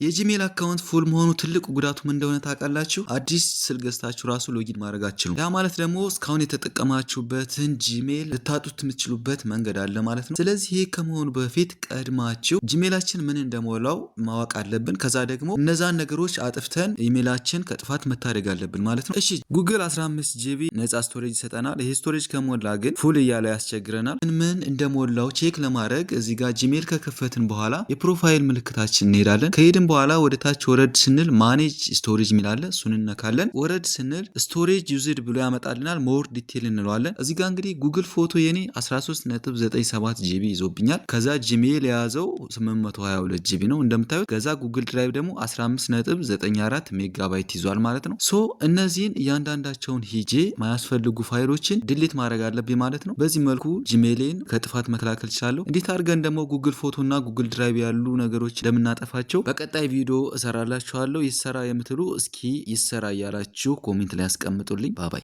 የጂሜል አካውንት ፉል መሆኑ ትልቁ ጉዳቱ ምን እንደሆነ ታውቃላችሁ? አዲስ ስልክ ገዝታችሁ ራሱ ሎጊን ማድረግ አትችሉም። ያ ማለት ደግሞ እስካሁን የተጠቀማችሁበትን ጂሜል ልታጡት የምትችሉበት መንገድ አለ ማለት ነው። ስለዚህ ይሄ ከመሆኑ በፊት ቀድማችሁ ጂሜላችን ምን እንደሞላው ማወቅ አለብን። ከዛ ደግሞ እነዛን ነገሮች አጥፍተን ኢሜላችን ከጥፋት መታደግ አለብን ማለት ነው። እሺ ጉግል 15 ጂቢ ነፃ ስቶሬጅ ይሰጠናል። ይሄ ስቶሬጅ ከሞላ ግን ፉል እያለ ያስቸግረናል። ምን እንደሞላው ቼክ ለማድረግ እዚህ ጋር ጂሜል ከከፈትን በኋላ የፕሮፋይል ምልክታችን እንሄዳለን። ከሄድን በኋላ ወደ ታች ወረድ ስንል ማኔጅ ስቶሬጅ ሚላለ እሱን እንነካለን። ወረድ ስንል ስቶሬጅ ዩዝድ ብሎ ያመጣልናል። ሞር ዲቴል እንለዋለን። እዚህ ጋር እንግዲህ ጉግል ፎቶ የኔ 13.97 ጂቢ ይዞብኛል። ከዛ ጂሜል የያዘው 822 ጂቢ ነው እንደምታዩት። ከዛ ጉግል ድራይቭ ደግሞ 15.94 ሜጋባይት ይዟል ማለት ነው። ሶ እነዚህን እያንዳንዳቸውን ሂጄ ማያስፈልጉ ፋይሎችን ዲሊት ማድረግ አለብኝ ማለት ነው። በዚህ መልኩ ጂሜሌን ከጥፋት መከላከል እችላለሁ። እንዴት አድርገን ደግሞ ጉግል ፎቶና ጉግል ድራይቭ ያሉ ነገሮች እንደምናጠፋቸው በቀጣይ ቪዲዮ እሰራላችኋለሁ። ይሰራ የምትሉ እስኪ ይሰራ እያላችሁ ኮሜንት ላይ አስቀምጡልኝ። ባባይ